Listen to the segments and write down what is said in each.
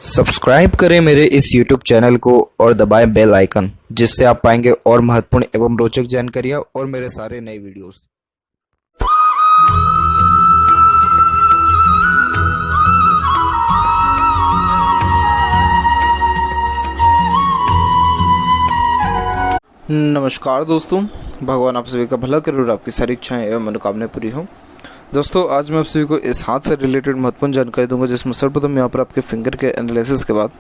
Subscribe करें मेरे इस YouTube चैनल को और दबाएं बेल आइकन, जिससे आप पाएंगे और महत्वपूर्ण एवं रोचक जानकारियाँ और मेरे सारे नए वीडियोस। नमस्कार दोस्तों, भगवान आप सभी का भला करे और आपकी सारी इच्छाएं एवं मनोकामनाएं पूरी हों। दोस्तों, आज मैं आप सभी को इस हाथ से रिलेटेड महत्वपूर्ण जानकारी दूंगा, जिसमें सर्वप्रथम यहाँ पर आपके फिंगर के एनालिसिस के बाद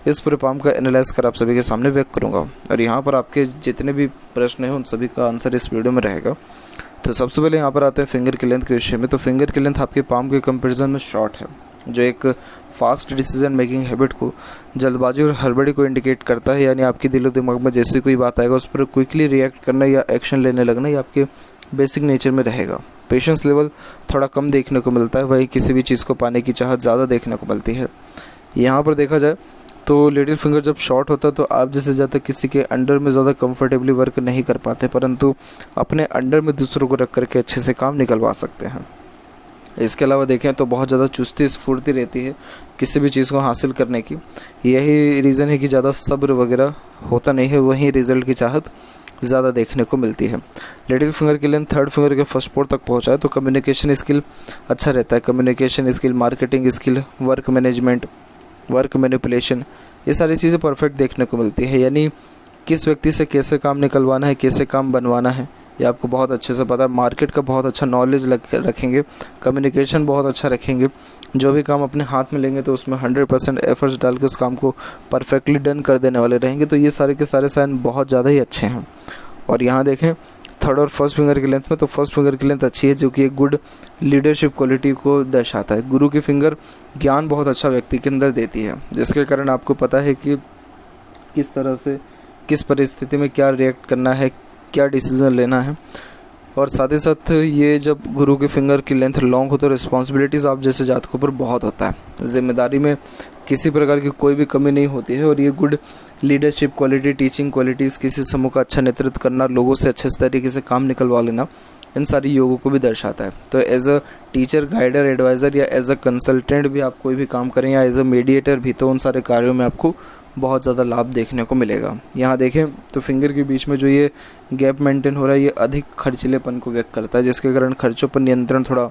इस पूरे पाम का एनालाइज कर आप सभी के सामने व्यक्त करूंगा और यहाँ पर आपके जितने भी प्रश्न हैं उन सभी का आंसर इस वीडियो में रहेगा। तो सबसे पहले यहाँ पर आते हैं फिंगर की लेंथ के विषय में। तो फिंगर की लेंथ आपके पाम के कंपेरिजन में शॉर्ट है, जो एक फास्ट डिसीजन मेकिंग हैबिट को, जल्दबाजी और हड़बड़ी को इंडिकेट करता है। यानी आपकी दिलो दिमाग में जैसी कोई बात आएगा उस पर क्विकली रिएक्ट करना या एक्शन लेने लगना, ये आपके बेसिक नेचर में रहेगा। पेशेंस लेवल थोड़ा कम देखने को मिलता है, वही किसी भी चीज़ को पाने की चाहत ज़्यादा देखने को मिलती है। यहाँ पर देखा जाए तो लिटिल फिंगर जब शॉर्ट होता है तो आप जैसे ज़्यादा किसी के अंडर में ज़्यादा कंफर्टेबली वर्क नहीं कर पाते, परंतु अपने अंडर में दूसरों को रख करके अच्छे से काम निकलवा सकते हैं। इसके अलावा देखें तो बहुत ज़्यादा चुस्ती स्फूर्ति रहती है किसी भी चीज़ को हासिल करने की। यही रीज़न है कि ज़्यादा सब्र वगैरह होता नहीं है, वहीं रिज़ल्ट की चाहत ज़्यादा देखने को मिलती है। लिटिल फिंगर की लेंथ थर्ड फिंगर के फर्स्ट पोर तक पहुँचाए तो कम्युनिकेशन स्किल अच्छा रहता है। Communication skill, marketing skill, work management, work manipulation, ये सारी चीज़ें परफेक्ट देखने को मिलती है। यानी किस व्यक्ति से कैसे काम निकलवाना है, कैसे काम बनवाना है, ये आपको बहुत अच्छे से पता है। मार्केट का बहुत अच्छा नॉलेज रखेंगे, कम्युनिकेशन बहुत अच्छा रखेंगे। जो भी काम अपने हाथ में लेंगे तो उसमें 100% एफर्ट्स डाल के उस काम को परफेक्टली डन कर देने वाले रहेंगे। तो ये सारे के सारे साइन बहुत ज़्यादा ही अच्छे हैं। और यहाँ देखें थर्ड और फर्स्ट फिंगर की लेंथ में, तो फर्स्ट फिंगर की लेंथ अच्छी है, जो कि एक गुड लीडरशिप क्वालिटी को दर्शाता है। गुरु की फिंगर ज्ञान बहुत अच्छा व्यक्ति के अंदर देती है, जिसके कारण आपको पता है कि किस तरह से किस परिस्थिति में क्या रिएक्ट करना है, क्या डिसीज़न लेना है। और साथ ही साथ ये जब गुरु के फिंगर की लेंथ लॉन्ग हो तो रिस्पॉन्सिबिलिटीज़ आप जैसे जातकों पर बहुत होता है। जिम्मेदारी में किसी प्रकार की कोई भी कमी नहीं होती है। और ये good leadership quality, teaching qualities, किसी समूह का अच्छा नेतृत्व करना, लोगों से अच्छे तरीके से काम निकलवा लेना, इन सारी योगों को भी दर्शाता है। तो as a teacher, guider, adviser या एज अ कंसल्टेंट भी आप कोई भी काम करें या एज अ मीडिएटर भी, तो उन सारे कार्यों में आपको बहुत ज़्यादा लाभ देखने को मिलेगा। यहाँ देखें तो फिंगर के बीच में जो ये गैप मेंटेन हो रहा है, ये अधिक खर्चीलेपन को व्यक्त करता है, जिसके कारण खर्चों पर नियंत्रण थोड़ा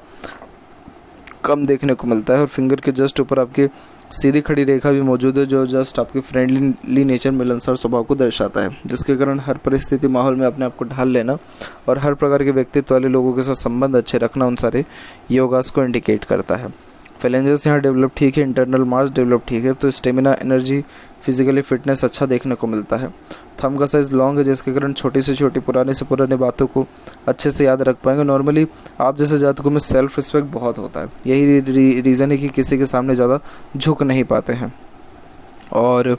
कम देखने को मिलता है। और फिंगर के जस्ट ऊपर आपके सीधी खड़ी रेखा भी मौजूद है, जो जस्ट आपके फ्रेंडली नेचर, मिलनसार स्वभाव को दर्शाता है, जिसके कारण हर परिस्थिति माहौल में अपने आप को ढाल लेना और हर प्रकार के व्यक्तित्व वाले लोगों के साथ संबंध अच्छे रखना उन सारे योगास को इंडिकेट करता है। फेलेंजेस यहाँ डेवलप ठीक है, इंटरनल मास डेवलप ठीक है, तो स्टेमिना, एनर्जी, फिजिकली फिटनेस अच्छा देखने को मिलता है। थंब का साइज़ लॉन्ग है, जिसके कारण छोटी से छोटी, पुराने से पुरानी बातों को अच्छे से याद रख पाएंगे। नॉर्मली आप जैसे जातकों में सेल्फ रिस्पेक्ट बहुत होता है, यही रीज़न है कि किसी के सामने ज़्यादा झुक नहीं पाते हैं। और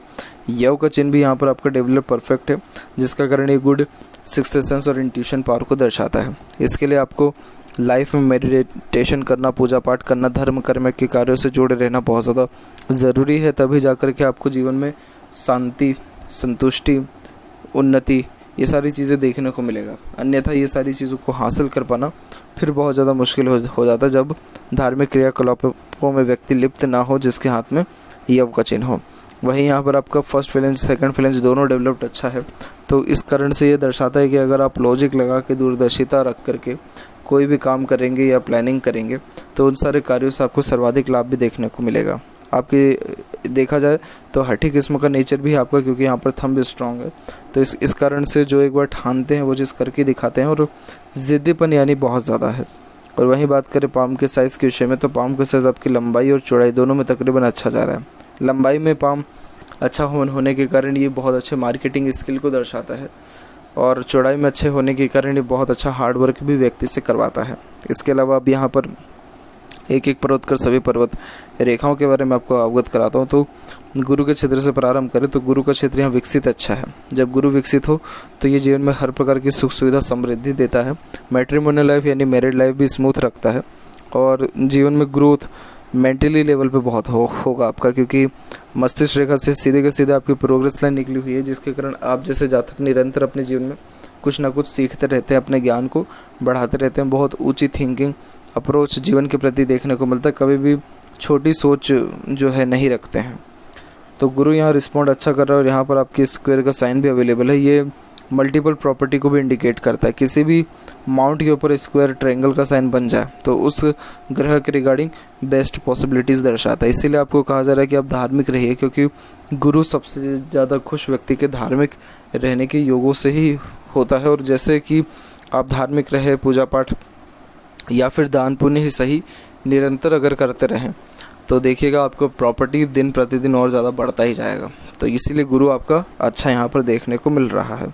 यव का चिन्ह भी यहाँ पर आपका डेवलप परफेक्ट है, जिसका कारण ये गुड सिक्स्थ सेंस और इंट्यूशन पावर को दर्शाता है। इसके लिए आपको लाइफ में मेडिटेशन करना, पूजा पाठ करना, धर्म कर्म के कार्यों से जुड़े रहना बहुत ज़्यादा ज़रूरी है, तभी जाकर के आपको जीवन में शांति, संतुष्टि, उन्नति, ये सारी चीज़ें देखने को मिलेगा। अन्यथा ये सारी चीज़ों को हासिल कर पाना फिर बहुत ज़्यादा मुश्किल हो जाता है, जब धार्मिक क्रियाकलापों में व्यक्ति लिप्त ना हो, जिसके हाथ में यव का चिन्ह हो। वहीं यहाँ पर आपका फर्स्ट फ्लेंज, सेकंड फ्लेंज दोनों डेवलप्ड अच्छा है, तो इस कारण से ये दर्शाता है कि अगर आप लॉजिक लगा के, दूरदर्शिता रख करके कोई भी काम करेंगे या प्लानिंग करेंगे तो उन सारे कार्यों से आपको सर्वाधिक लाभ भी देखने को मिलेगा। आपकी देखा जाए तो हठी किस्म का नेचर भी है आपका, क्योंकि यहाँ पर थंब स्ट्रॉन्ग है, तो इस कारण से जो एक बार ठानते हैं वो चीज़ करके दिखाते हैं, और ज़िद्दीपन यानी बहुत ज़्यादा है। और वहीं बात करें पाम के साइज़ के विषय में, तो पाम का साइज़ आपकी लंबाई और चौड़ाई दोनों में तकरीबन अच्छा जा रहा है। लंबाई में पाम अच्छा होने के कारण ये बहुत अच्छे मार्केटिंग स्किल को दर्शाता है, और चौड़ाई में अच्छे होने के कारण ये बहुत अच्छा हार्ड वर्क भी व्यक्ति से करवाता है। इसके अलावा अब यहाँ पर एक एक पर्वत कर सभी पर्वत रेखाओं के बारे में आपको अवगत कराता हूँ। तो गुरु के क्षेत्र से प्रारंभ करें तो गुरु का क्षेत्र यहाँ विकसित अच्छा है। जब गुरु विकसित हो तो ये जीवन में हर प्रकार की सुख सुविधा, समृद्धि देता है। मैट्रिमोनियल लाइफ यानी मैरिड लाइफ भी स्मूथ रखता है, और जीवन में ग्रोथ मेंटली लेवल पे बहुत होगा आपका, क्योंकि मस्तिष्क रेखा से सीधे के सीधे आपकी प्रोग्रेस लाइन निकली हुई है, जिसके कारण आप जैसे जातक निरंतर अपने जीवन में कुछ ना कुछ सीखते रहते हैं, अपने ज्ञान को बढ़ाते रहते हैं। बहुत ऊंची थिंकिंग अप्रोच जीवन के प्रति देखने को मिलता है, कभी भी छोटी सोच जो है नहीं रखते हैं। तो गुरु यहाँ रिस्पॉन्ड अच्छा कर रहा है और यहाँ पर आपके स्क्वायर का साइन भी अवेलेबल है। ये मल्टीपल प्रॉपर्टी को भी इंडिकेट करता है। किसी भी माउंट के ऊपर स्क्वायर ट्रायंगल का साइन बन जाए तो उस ग्रह के रिगार्डिंग बेस्ट पॉसिबिलिटीज़ दर्शाता है। इसीलिए आपको कहा जा रहा है कि आप धार्मिक रहिए, क्योंकि गुरु सबसे ज़्यादा खुश व्यक्ति के धार्मिक रहने के योगों से ही होता है। और जैसे कि आप धार्मिक रहे, पूजा पाठ या फिर दान पुण्य ही सही निरंतर अगर करते रहें तो देखिएगा आपको प्रॉपर्टी दिन प्रतिदिन और ज़्यादा बढ़ता ही जाएगा। तो इसीलिए गुरु आपका अच्छा यहाँ पर देखने को मिल रहा है।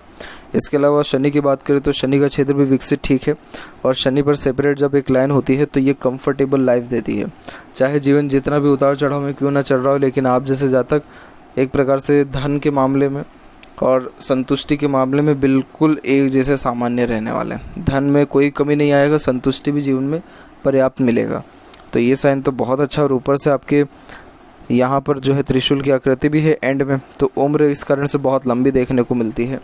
इसके अलावा शनि की बात करें तो शनि का क्षेत्र भी विकसित ठीक है और शनि पर सेपरेट जब एक लाइन होती है तो ये कंफर्टेबल लाइफ देती है। चाहे जीवन जितना भी उतार चढ़ाव में क्यों ना चल रहा हो, लेकिन आप जैसे जातक एक प्रकार से धन के मामले में और संतुष्टि के मामले में बिल्कुल एक जैसे सामान्य रहने वाले हैं। धन में कोई कमी नहीं आएगा, संतुष्टि भी जीवन में पर्याप्त मिलेगा। तो ये साइन तो बहुत अच्छा। और ऊपर से आपके यहाँ पर जो है त्रिशूल की आकृति भी है एंड में, तो उम्र इस कारण से बहुत लंबी देखने को मिलती है।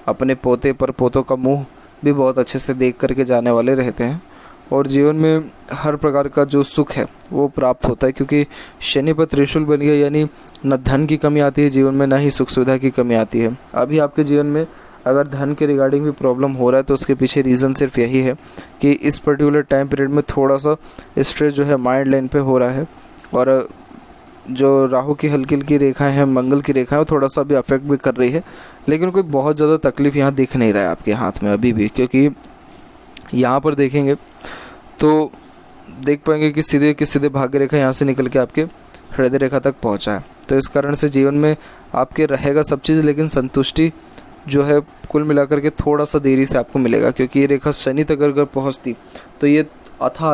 अपने पोते पर पोतों का मुंह भी बहुत अच्छे से देख करके जाने वाले रहते हैं और जीवन में हर प्रकार का जो सुख है वो प्राप्त होता है, क्योंकि शनि पर त्रिशूल बन गया यानी न धन की कमी आती है जीवन में, ना ही सुख सुविधा की कमी आती है। अभी आपके जीवन में अगर धन के रिगार्डिंग भी प्रॉब्लम हो रहा है तो उसके पीछे रीज़न सिर्फ यही है कि इस पर्टिकुलर टाइम पीरियड में थोड़ा सा स्ट्रेस जो है माइंड लाइन पे हो रहा है और जो राहु की हल्की हल्की रेखाएं हैं, मंगल की रेखाएं, वो थोड़ा सा भी अफेक्ट भी कर रही है। लेकिन कोई बहुत ज़्यादा तकलीफ यहाँ दिख नहीं रहा है आपके हाथ में अभी भी, क्योंकि यहाँ पर देखेंगे तो देख पाएंगे कि सीधे की सीधे भाग्य रेखा यहाँ से निकल के आपके हृदय रेखा तक पहुँचा है। तो इस कारण से जीवन में आपके रहेगा सब चीज़, लेकिन संतुष्टि जो है कुल मिलाकर के थोड़ा सा देरी से आपको मिलेगा, क्योंकि ये रेखा शनि तक अगर पहुँचती तो ये अथाह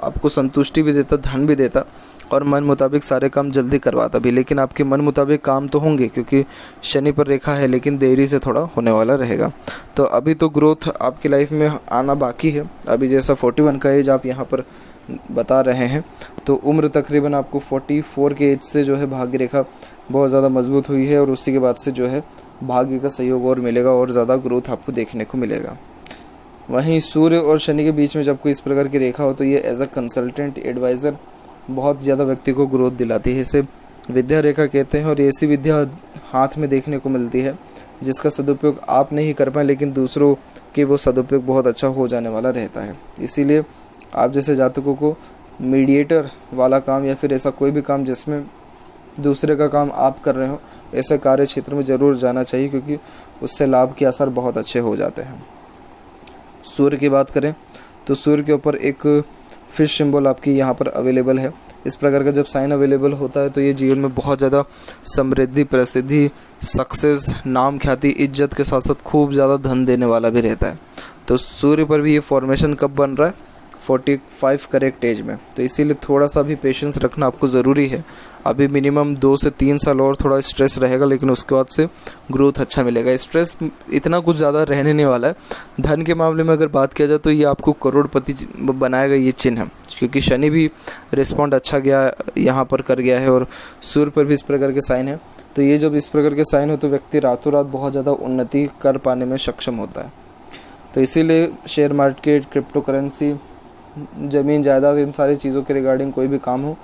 आपको संतुष्टि भी देता, धन भी देता और मन मुताबिक सारे काम जल्दी करवाता भी। लेकिन आपके मन मुताबिक काम तो होंगे क्योंकि शनि पर रेखा है, लेकिन देरी से थोड़ा होने वाला रहेगा। तो अभी तो ग्रोथ आपकी लाइफ में आना बाकी है। अभी जैसा 41 का एज आप यहाँ पर बता रहे हैं, तो उम्र तकरीबन आपको 44 के एज से जो है भाग्य रेखा बहुत ज़्यादा मजबूत हुई है और उसी के बाद से जो है भाग्य का सहयोग और मिलेगा और ज़्यादा ग्रोथ आपको देखने को मिलेगा। वहीं सूर्य और शनि के बीच में जब कोई इस प्रकार की रेखा हो तो ये एज अ कंसल्टेंट एडवाइज़र बहुत ज़्यादा व्यक्ति को ग्रोथ दिलाती है। इसे विद्या रेखा कहते हैं और ऐसी विद्या हाथ में देखने को मिलती है जिसका सदुपयोग आप नहीं कर पाए, लेकिन दूसरों के वो सदुपयोग बहुत अच्छा हो जाने वाला रहता है। इसीलिए आप जैसे जातकों को मीडिएटर वाला काम या फिर ऐसा कोई भी काम जिसमें दूसरे का काम आप कर रहे हो, ऐसे कार्य क्षेत्र में ज़रूर जाना चाहिए, क्योंकि उससे लाभ के असर बहुत अच्छे हो जाते हैं। सूर्य की बात करें तो सूर्य के ऊपर एक फिश सिंबल आपकी यहाँ पर अवेलेबल है। इस प्रकार का जब साइन अवेलेबल होता है तो ये जीवन में बहुत ज़्यादा समृद्धि, प्रसिद्धि, सक्सेस, नाम, ख्याति, इज्जत के साथ साथ खूब ज़्यादा धन देने वाला भी रहता है। तो सूर्य पर भी ये फॉर्मेशन कब बन रहा है? 45 करेक्ट एज में। तो इसीलिए थोड़ा सा भी पेशेंस रखना आपको ज़रूरी है। अभी मिनिमम 2 से 3 साल और थोड़ा स्ट्रेस रहेगा, लेकिन उसके बाद से ग्रोथ अच्छा मिलेगा। स्ट्रेस इतना कुछ ज़्यादा रहने नहीं वाला है। धन के मामले में अगर बात किया जाए तो ये आपको करोड़पति बनाएगा, ये चिन्ह है, क्योंकि शनि भी रिस्पॉन्ड अच्छा गया यहाँ पर कर गया है और सूर्य पर भी इस प्रकार के साइन है। तो ये जब इस प्रकार के साइन हो तो व्यक्ति रातों रात बहुत ज़्यादा उन्नति कर पाने में सक्षम होता है। तो इसीलिए शेयर मार्केट, क्रिप्टो करेंसी, ज़मीन जायदाद, इन सारी चीज़ों के रिगार्डिंग कोई भी काम हो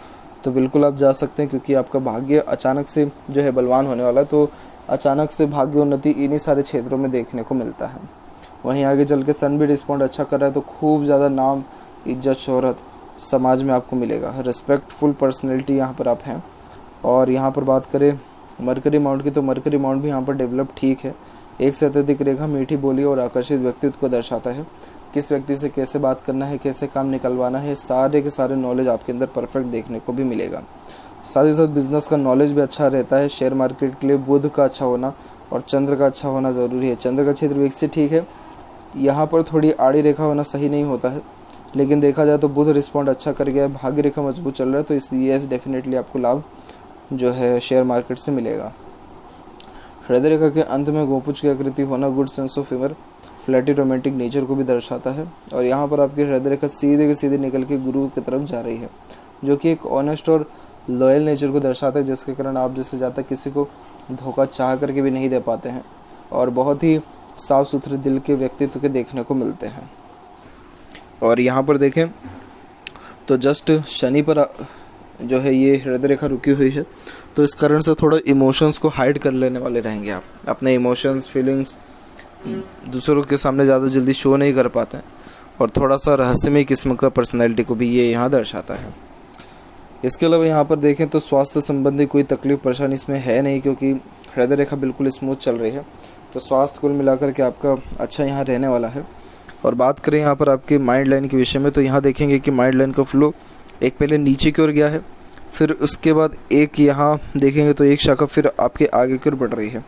तो बिल्कुल आप जा सकते हैं, क्योंकि आपका भाग्य अचानक से जो है बलवान होने वाला है। तो अचानक से भाग्य उन्नति इन्हीं सारे क्षेत्रों में देखने को मिलता है। वहीं आगे चल के सन भी रिस्पॉन्ड अच्छा कर रहा है, तो खूब ज़्यादा नाम, इज्जत, शोहरत समाज में आपको मिलेगा। रिस्पेक्टफुल पर्सनैलिटी यहाँ पर आप हैं। और यहाँ पर बात करें मरकरी माउंट की, तो मरकरी माउंट भी यहाँ पर डेवलप ठीक है। एक से अत्यधिक रेखा मीठी बोली और आकर्षित व्यक्तित्व को दर्शाता है। किस व्यक्ति से कैसे बात करना है, कैसे काम निकलवाना है, सारे के सारे नॉलेज आपके अंदर परफेक्ट देखने को भी मिलेगा। साथ ही साथ बिजनेस का नॉलेज भी अच्छा रहता है। शेयर मार्केट के लिए बुध का अच्छा होना और चंद्र का अच्छा होना ज़रूरी है। चंद्र का क्षेत्र विकसित ठीक है, यहाँ पर थोड़ी आड़ी रेखा होना सही नहीं होता है, लेकिन देखा जाए तो बुध रिस्पॉन्ड अच्छा कर गया है, भाग्य रेखा मजबूत चल रहा है। तो इस येस डेफिनेटली आपको लाभ जो है शेयर मार्केट से मिलेगा। हृदय रेखा के अंत में गोपुच की आकृति होना good sense of humour, flirty romantic nature को भी दर्शाता है। और यहाँ पर आपकी हृदय रेखा सीधे के सीधे निकल के गुरु की तरफ जा रही है, जो कि एक ऑनेस्ट और लॉयल नेचर को दर्शाता है, जिसके कारण आप जैसे ज़्यादा किसी को धोखा चाह करके भी नहीं दे पाते हैं और बहुत ही साफ सुथरे दिल के व्यक्तित्व के देखने को मिलते हैं। और यहाँ पर देखें तो जस्ट शनि पर जो है ये हृदय रेखा रुकी हुई है, तो इस कारण से थोड़ा इमोशंस को हाइड कर लेने वाले रहेंगे आप। अपने इमोशंस फीलिंग्स दूसरों के सामने ज़्यादा जल्दी शो नहीं कर पाते हैं, और थोड़ा सा रहस्यमय किस्म का पर्सनैलिटी को भी ये यहाँ दर्शाता है। इसके अलावा यहाँ पर देखें तो स्वास्थ्य संबंधी कोई तकलीफ परेशानी इसमें है नहीं, क्योंकि हृदय रेखा बिल्कुल स्मूथ चल रही है, तो स्वास्थ्य कुल मिलाकर के आपका अच्छा यहाँ रहने वाला है। और बात करें यहाँ पर आपके माइंड लाइन के विषय में, तो यहाँ देखेंगे कि माइंड लाइन का फ्लो एक पहले नीचे की ओर गया है, फिर उसके बाद एक यहाँ देखेंगे तो एक शाखा फिर आपके आगे की ओर बढ़ रही है।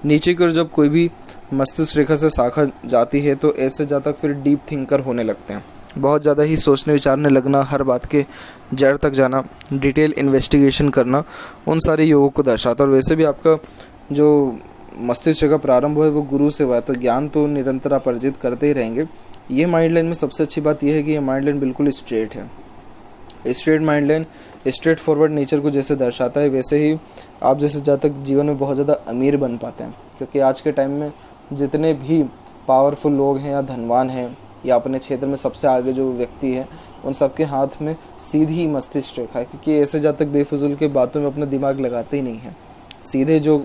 नीचे की ओर जब कोई भी मस्तिष्क रेखा से शाखा जाती है तो ऐसे जातक फिर डीप थिंकर होने लगते हैं, बहुत ज़्यादा ही सोचने विचारने लगना, हर बात के जड़ तक जाना, डिटेल इन्वेस्टिगेशन करना, उन सारे योगों को दर्शाता है। और वैसे भी आपका जो मस्तिष्क का प्रारंभ है वो गुरु से हुआ है, तो ज्ञान तो निरंतर आप अर्जित करते ही रहेंगे। ये माइंड लाइन में सबसे अच्छी बात यह है कि ये माइंड लाइन बिल्कुल स्ट्रेट है। Straight mind line straight forward nature को जैसे दर्शाता है, वैसे ही आप जैसे जातक जीवन में बहुत ज़्यादा अमीर बन पाते हैं, क्योंकि आज के टाइम में जितने भी पावरफुल लोग हैं या धनवान हैं या अपने क्षेत्र में सबसे आगे जो व्यक्ति है, उन सबके हाथ में सीधी मस्तिष्क रेखा है, क्योंकि ऐसे जातक बेफजूल के बातों में अपना दिमाग लगाते ही नहीं हैं। सीधे जो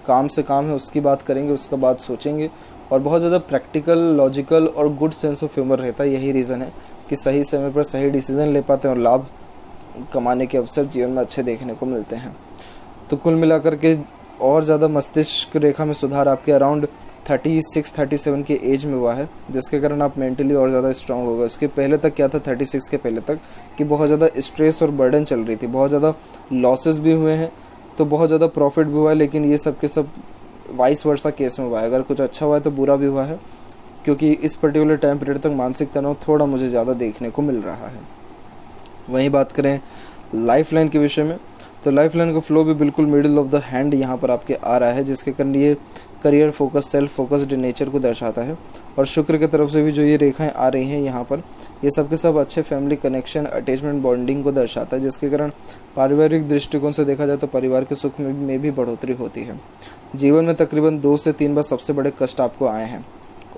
काम से काम है उसकी बात करेंगे, उसका बात सोचेंगे, और बहुत ज़्यादा प्रैक्टिकल, लॉजिकल और गुड सेंस ऑफ ह्यूमर रहता है। यही रीज़न है कि सही समय पर सही डिसीजन ले पाते हैं और लाभ कमाने के अवसर जीवन में अच्छे देखने को मिलते हैं। तो कुल मिलाकर के और ज़्यादा मस्तिष्क रेखा में सुधार आपके अराउंड 36-37 के एज में हुआ है, जिसके कारण आप मेंटली और ज़्यादा स्ट्रांग होगा। उसके पहले तक क्या था, 36 के पहले तक, कि बहुत ज़्यादा स्ट्रेस और बर्डन चल रही थी, बहुत ज़्यादा लॉसेस भी हुए हैं तो बहुत ज़्यादा प्रॉफिट भी हुआ है, लेकिन ये सब के सब वाइस वर्सा केस में हुआ है। अगर कुछ अच्छा हुआ है तो बुरा भी हुआ है, क्योंकि इस पर्टिकुलर टाइम पीरियड तक मानसिक तनाव थोड़ा मुझे ज़्यादा देखने को मिल रहा है। वहीं बात करें लाइफ लाइन के विषय में, तो लाइफ लाइन का फ्लो भी बिल्कुल मिडिल ऑफ द हैंड यहाँ पर आपके आ रहा है, जिसके कारण ये career focus, self focused nature को दर्शाता है। और शुक्र की तरफ से भी जो ये रेखाएं आ रही हैं यहाँ पर, ये सब के सब अच्छे फैमिली कनेक्शन, अटैचमेंट, बॉन्डिंग को दर्शाता है, जिसके कारण पारिवारिक दृष्टिकोण से देखा जाए तो परिवार के सुख में भी बढ़ोतरी होती है। जीवन में तकरीबन 2 से 3 बार सबसे बड़े कष्ट आपको आए हैं।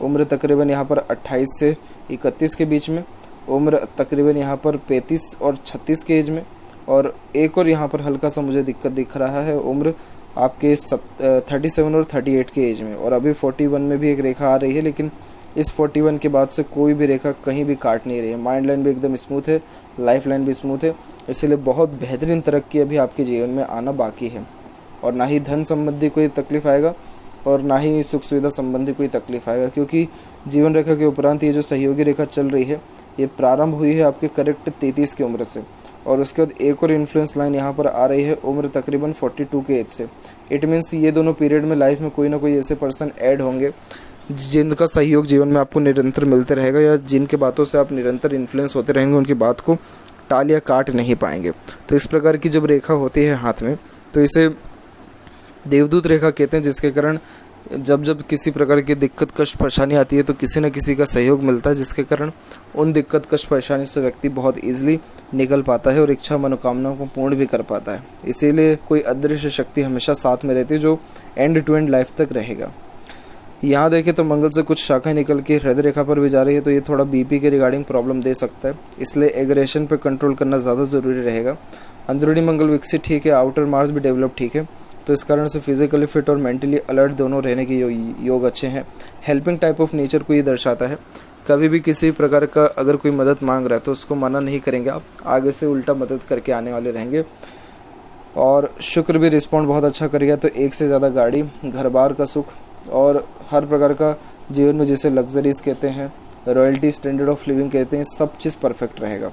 उम्र तकरीबन यहाँ पर 28 से 31 के बीच में, उम्र तकरीबन यहाँ पर 35 और 36 के एज में, और एक और यहाँ पर हल्का सा मुझे दिक्कत दिख रहा है, उम्र आपके 37 और 38 के एज में। और अभी 41 में भी एक रेखा आ रही है, लेकिन इस 41 के बाद से कोई भी रेखा कहीं भी काट नहीं रही है। माइंड लाइन भी एकदम स्मूथ है, लाइफ लाइन भी स्मूथ है, इसीलिए बहुत बेहतरीन तरक्की अभी आपके जीवन में आना बाकी है। और ना ही धन संबंधी कोई तकलीफ आएगा और ना ही सुख सुविधा संबंधी कोई तकलीफ आएगा, क्योंकि जीवन रेखा के उपरांत ये जो सहयोगी रेखा चल रही है ये प्रारंभ हुई है आपके करेक्ट 33 की उम्र से, और उसके बाद एक और इन्फ्लुएंस लाइन यहाँ पर आ रही है उम्र तकरीबन 42 के एज से। इट मीन्स ये दोनों पीरियड में लाइफ में कोई ना कोई ऐसे पर्सन ऐड होंगे जिनका सहयोग जीवन में आपको निरंतर मिलते रहेगा, या जिनके बातों से आप निरंतर इन्फ्लुएंस होते रहेंगे, उनकी बात को टाल या काट नहीं पाएंगे। तो इस प्रकार की जब रेखा होती है हाथ में, तो इसे देवदूत रेखा कहते हैं, जिसके कारण जब जब किसी प्रकार की दिक्कत कष्ट परेशानी आती है तो किसी न किसी का सहयोग मिलता है, जिसके कारण उन दिक्कत कष्ट परेशानी से व्यक्ति बहुत ईजिली निकल पाता है और इच्छा मनोकामनाओं को पूर्ण भी कर पाता है। इसीलिए कोई अदृश्य शक्ति हमेशा साथ में रहती है जो एंड टू एंड लाइफ तक रहेगा। यहाँ देखें तो मंगल से कुछ शाखाएं निकल के हृदय रेखा पर भी जा रही है, तो ये थोड़ा बीपी के रिगार्डिंग प्रॉब्लम दे सकता है, इसलिए एग्रेशन पर कंट्रोल करना ज़्यादा ज़रूरी रहेगा। अंदरूनी मंगल विकसित ठीक है, आउटर मार्स भी डेवलप ठीक है, तो इस कारण से फिजिकली फिट और मेंटली अलर्ट दोनों रहने के योग अच्छे हैं। हेल्पिंग टाइप ऑफ नेचर को ये दर्शाता है। कभी भी किसी प्रकार का अगर कोई मदद मांग रहा है तो उसको मना नहीं करेंगे आप, आगे से उल्टा मदद करके आने वाले रहेंगे। और शुक्र भी रिस्पॉन्ड बहुत अच्छा करेगा, तो एक से ज़्यादा गाड़ी, घर बार का सुख और हर प्रकार का जीवन में जिसे लग्जरीज कहते हैं, रॉयल्टी, स्टैंडर्ड ऑफ लिविंग कहते हैं, सब चीज़ परफेक्ट रहेगा।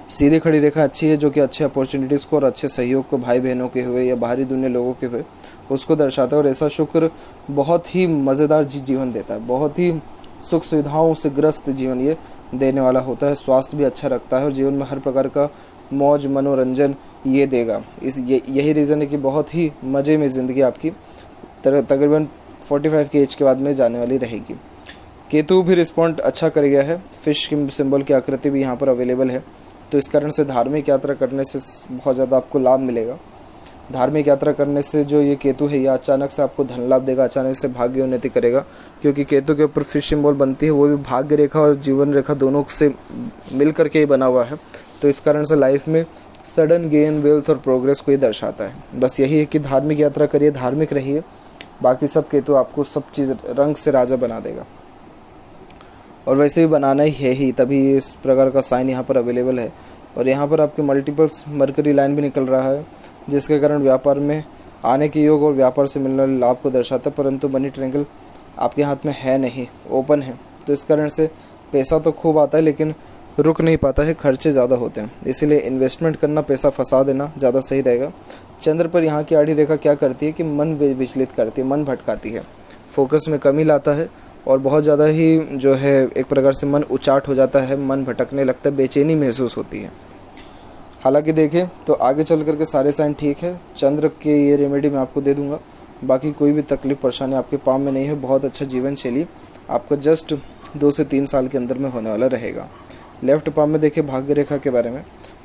सीधी खड़ी रेखा अच्छी है, जो कि अच्छे अपॉर्चुनिटीज़ को और अच्छे सहयोग को भाई बहनों के हुए या बाहरी दुनिया लोगों के हुए उसको दर्शाता है। और ऐसा शुक्र बहुत ही मज़ेदार जीवन देता है, बहुत ही सुख सुविधाओं से ग्रस्त जीवन ये देने वाला होता है। स्वास्थ्य भी अच्छा रखता है और जीवन में हर प्रकार का मौज मनोरंजन ये देगा। यही रीज़न है कि बहुत ही मज़े में ज़िंदगी आपकी तकरीबन 45 के एज के बाद में जाने वाली रहेगी। केतु भी रिस्पॉन्ड अच्छा कर गया है, फिश की सिंबल की आकृति भी यहाँ पर अवेलेबल है, तो इस कारण से धार्मिक यात्रा करने से बहुत ज़्यादा आपको लाभ मिलेगा। धार्मिक यात्रा करने से जो ये केतु है, ये अचानक से आपको धन लाभ देगा, अचानक से भाग्य उन्नति करेगा, क्योंकि केतु के ऊपर फिश सिंबल बनती है, वो भी भाग्य रेखा और जीवन रेखा दोनों से मिल करके ही बना हुआ है। तो इस कारण से लाइफ में सडन गेन, वेल्थ और प्रोग्रेस को ये दर्शाता है। बस यही है कि धार्मिक यात्रा करिए, धार्मिक रहिए, बाकी सब केतु आपको सब चीज़ रंग से राजा बना देगा। और वैसे भी बनाना ही है तभी इस प्रकार का साइन यहाँ पर अवेलेबल है। और यहाँ पर आपके मल्टीपल्स मरकरी लाइन भी निकल रहा है, जिसके कारण व्यापार में आने के योग और व्यापार से मिलने वाले लाभ को दर्शाता है। परंतु मनी ट्रायंगल आपके हाथ में है नहीं, ओपन है, तो इस कारण से पैसा तो खूब आता है लेकिन रुक नहीं पाता है, खर्चे ज़्यादा होते हैं। इसीलिए इन्वेस्टमेंट करना, पैसा फंसा देना ज़्यादा सही रहेगा। चंद्र पर यहाँ की आड़ी रेखा क्या करती है कि मन विचलित करती है, मन भटकाती है, फोकस में कमी लाता है और बहुत ज़्यादा ही जो है एक प्रकार से मन उचाट हो जाता है, मन भटकने लगता है, बेचैनी महसूस होती है। हालांकि देखें तो आगे चल करके सारे साइन ठीक है। चंद्र के ये रेमेडी मैं आपको दे दूंगा, बाकी कोई भी तकलीफ परेशानी आपके पाम में नहीं है। बहुत अच्छा जीवन शैली आपको जस्ट 2 से 3 साल के अंदर में होने वाला रहेगा। लेफ्ट पाम में देखिए भाग्य रेखा के बारे में,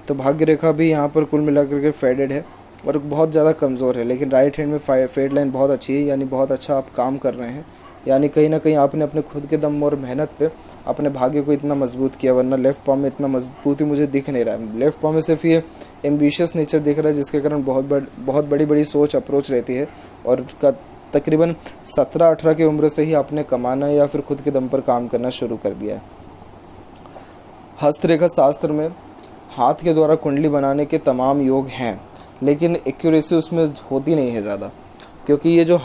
तो भाग्य रेखा भी यहाँ पर कुल मिलाकर के फेडेड है और बहुत ज़्यादा कमज़ोर है, लेकिन राइट हैंड में फेड लाइन बहुत अच्छी है, यानी बहुत अच्छा आप काम कर रहे हैं, यानी कहीं ना कहीं आपने अपने खुद के दम और मेहनत पे अपने भाग्य को इतना मजबूत किया, वरना लेफ्ट पाम में इतना मजबूती मुझे दिख नहीं रहा है। लेफ्ट पाम में सिर्फ ये एम्बिशियस नेचर दिख रहा है, जिसके कारण बहुत बड़ी बड़ी सोच अप्रोच रहती है और तकरीबन 17-18 की उम्र से ही आपने कमाना या फिर खुद के दम पर काम करना शुरू कर दिया है। हस्तरेखा शास्त्र में हाथ के द्वारा कुंडली बनाने के तमाम योग हैं, लेकिन एक्यूरेसी उसमें होती नहीं है ज़्यादा, क्योंकि ये जो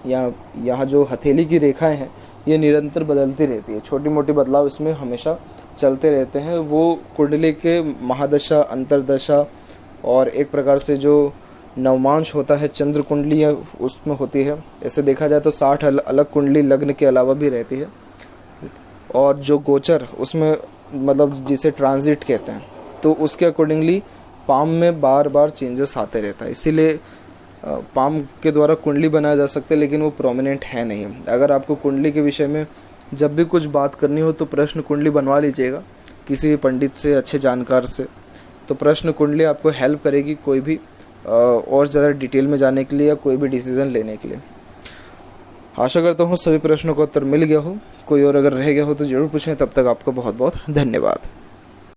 यहाँ जो हथेली की रेखाएं हैं ये निरंतर बदलती रहती है, छोटी मोटी बदलाव इसमें हमेशा चलते रहते हैं। वो कुंडली के महादशा, अंतरदशा और एक प्रकार से जो नवमांश होता है चंद्र कुंडली उसमें होती है। ऐसे देखा जाए तो 60 अलग कुंडली लग्न के अलावा भी रहती है। और जो गोचर उसमें मतलब जिसे ट्रांजिट कहते हैं, तो उसके अकॉर्डिंगली पाम में बार बार चेंजेस आते रहता है। इसीलिए पाम के द्वारा कुंडली बनाया जा सकता है, लेकिन वो प्रोमिनेंट है नहीं। अगर आपको कुंडली के विषय में जब भी कुछ बात करनी हो तो प्रश्न कुंडली बनवा लीजिएगा किसी भी पंडित से, अच्छे जानकार से, तो प्रश्न कुंडली आपको हेल्प करेगी कोई भी और ज़्यादा डिटेल में जाने के लिए या कोई भी डिसीज़न लेने के लिए। आशा करता हूँ सभी प्रश्नों का उत्तर मिल गया हो। कोई और अगर रह गया हो तो ज़रूर पूछें। तब तक आपका बहुत बहुत धन्यवाद।